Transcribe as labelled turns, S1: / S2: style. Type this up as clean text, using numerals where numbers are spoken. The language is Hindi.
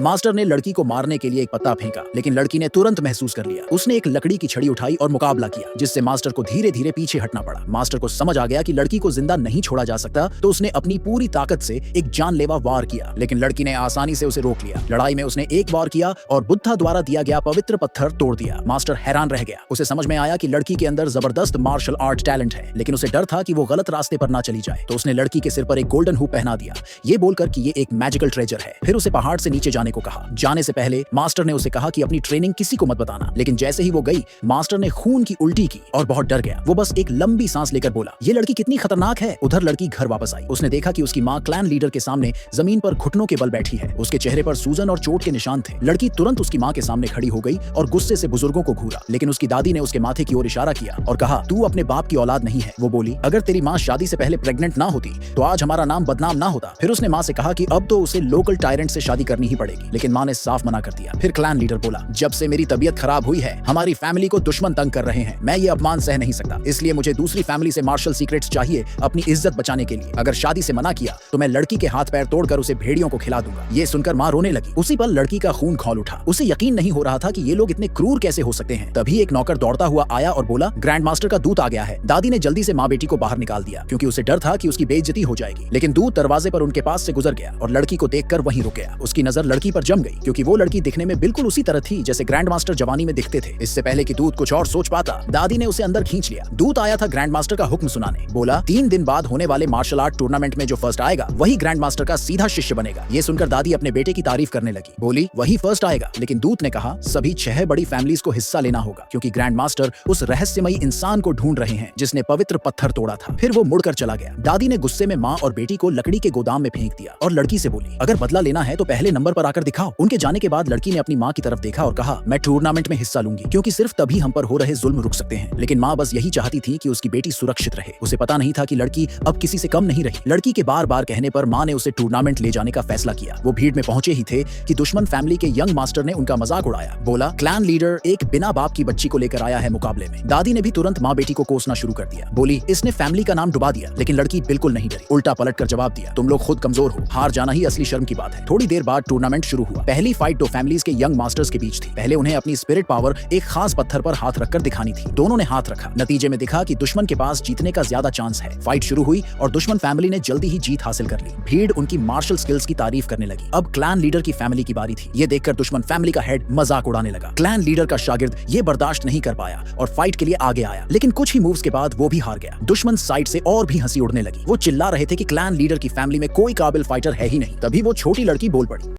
S1: मास्टर ने लड़की को मारने के लिए एक पत्ता फेंका, लेकिन लड़की ने तुरंत महसूस कर लिया। उसने एक लकड़ी की छड़ी उठाई और मुकाबला किया, जिससे मास्टर को धीरे धीरे पीछे हटना पड़ा। मास्टर को समझ आ गया कि लड़की को जिंदा नहीं छोड़ा जा सकता, तो उसने अपनी पूरी ताकत से एक जानलेवा वार किया, लेकिन लड़की ने आसानी से उसे रोक लिया। लड़ाई में उसने एक वार किया और बुद्धा द्वारा दिया गया पवित्र पत्थर तोड़ दिया। मास्टर हैरान रह गया। उसे समझ में आया कि लड़की के अंदर जबरदस्त मार्शल आर्ट टैलेंट है, लेकिन उसे डर था कि वो गलत रास्ते पर ना चली जाए, तो उसने लड़की के सिर पर एक गोल्डन हुप पहना दिया, ये बोलकर कि ये एक मैजिकल ट्रेजर है। फिर उसे पहाड़ से नीचे जाने को कहा। जाने से पहले मास्टर ने उसे कहा कि अपनी ट्रेनिंग किसी को मत बताना, लेकिन जैसे ही वो गई, मास्टर ने खून की उल्टी की और बहुत डर गया। वो बस एक लंबी सांस लेकर बोला, ये लड़की कितनी खतरनाक है। उधर लड़की घर वापस आई। उसने देखा कि उसकी माँ क्लैन लीडर के सामने जमीन पर घुटनों के बल बैठी है। उसके चेहरे पर सूजन और चोट के निशान थे। लड़की तुरंत उसकी माँ के सामने खड़ी हो गई और गुस्से से बुजुर्गों को घूरा, लेकिन उसकी दादी ने उसके माथे की ओर इशारा किया और कहा, तू अपने बाप की औलाद नहीं है। वो बोली, अगर तेरी माँ शादी से पहले प्रेग्नेंट ना होती तो आज हमारा नाम बदनाम ना होता। फिर उसने माँ से कहा कि अब तो उसे लोकल टायरेंट से शादी करनी ही पड़ेगी, लेकिन माँ ने साफ मना कर दिया। फिर क्लैन लीडर बोला, जब से मेरी तबीयत खराब हुई है, हमारी फैमिली को दुश्मन तंग कर रहे हैं। मैं ये अपमान सह नहीं सकता, इसलिए मुझे दूसरी फैमिली से मार्शल सीक्रेट्स चाहिए अपनी इज्जत बचाने के लिए। अगर शादी से मना किया तो मैं लड़की के हाथ पैर तोड़कर उसे भेड़ियों को खिला दूंगा। ये सुनकर माँ रोने लगी। उसी पल लड़की का खून खौल उठा। उसे यकीन नहीं हो रहा था कि ये लोग इतने क्रूर कैसे हो सकते हैं। तभी एक नौकर दौड़ता हुआ आया और बोला, ग्रैंड मास्टर का दूत आ गया है। दादी ने जल्दी से माँ बेटी को बाहर निकाल दिया, क्योंकि उसे डर था कि उसकी बेइज्जती हो जाएगी, लेकिन दूत दरवाजे पर उनके पास से गुजर गया और लड़की को देखकर वहीं रुक गया। उसकी नजर लड़की पर जम गई, क्योंकि वो लड़की दिखने में बिल्कुल उसी तरह थी जैसे ग्रैंड मास्टर जवानी में दिखते थे। इससे पहले कि दूत कुछ और सोच पाता, दादी ने उसे अंदर खींच लिया। दूत आया था ग्रैंड मास्टर का हुक्म सुनाने। बोला, 3 दिन बाद होने वाले मार्शल आर्ट टूर्नामेंट में जो फर्स्ट आएगा वही ग्रैंड मास्टर का सीधा शिष्य बनेगा। ये सुनकर दादी अपने बेटे की तारीफ करने लगी। बोली, वही फर्स्ट आएगा, लेकिन दूत ने कहा, सभी 6 बड़ी फैमिलीज को हिस्सा लेना होगा, क्योंकि ग्रैंड मास्टर उस रहस्यमयी इंसान को ढूंढ रहे हैं जिसने पवित्र पत्थर तोड़ा था। फिर वो मुड़कर चला गया। दादी ने गुस्से में माँ और बेटी को लकड़ी के गोदाम में फेंक दिया और लड़की से बोली, अगर बदला लेना है तो पहले नंबर पर आकर दिखाओ। उनके जाने के बाद लड़की ने अपनी माँ की तरफ देखा और कहा, मैं टूर्नामेंट में हिस्सा लूंगी, क्योंकि सिर्फ तभी हम पर हो रहे जुल्म रुक सकते हैं। लेकिन माँ बस यही चाहती थी कि उसकी बेटी सुरक्षित रहे। उसे पता नहीं था कि लड़की अब किसी से कम नहीं रही। लड़की के बार बार कहने पर माँ ने उसे टूर्नामेंट ले जाने का फैसला किया। वो भीड़ में पहुंचे ही थे कि दुश्मन फैमिली के यंग मास्टर ने उनका मजाक उड़ाया। बोला, क्लैन लीडर एक बिना बाप की बच्ची को लेकर आया है मुकाबले में। दादी ने भी तुरंत माँ बेटी को कोसना शुरू कर दिया। बोली, इसने फैमिली का नाम डुबा दिया, लेकिन लड़की बिल्कुल नहीं डरी। उल्टा पलट कर जवाब दिया, तुम लोग खुद कमजोर हो, हार जाना ही असली शर्म की बात है। थोड़ी देर बाद टूर्नामेंट शुरू हुआ। पहली फाइट 2 फैमिलीज के यंग मास्टर्स के बीच थी। पहले उन्हें अपनी स्पिरिट पावर एक खास पत्थर पर हाथ रखकर दिखानी थी। दोनों ने हाथ रखा। नतीजे में दिखा कि दुश्मन के पास जीतने का ज्यादा चांस है। फाइट शुरू हुई और दुश्मन फैमिली ने जल्दी ही जीत हासिल कर ली। भीड़ उनकी मार्शल स्किल्स की तारीफ करने लगी। अब क्लैन लीडर की फैमिली की बारी थी। ये देखकर दुश्मन फैमिली का हेड मजाक उड़ाने लगा। क्लैन लीडर का शागिर्द ये बर्दाश्त नहीं कर पाया और फाइट के लिए आगे आया, लेकिन कुछ ही मूव्स के बाद वो भी हार गया। दुश्मन साइड से और भी हंसी उड़ने लगी। वो चिल्ला रहे थे कि क्लैन लीडर की फैमिली में कोई काबिल फाइटर है ही नहीं। तभी वो छोटी लड़की बोल पड़ी,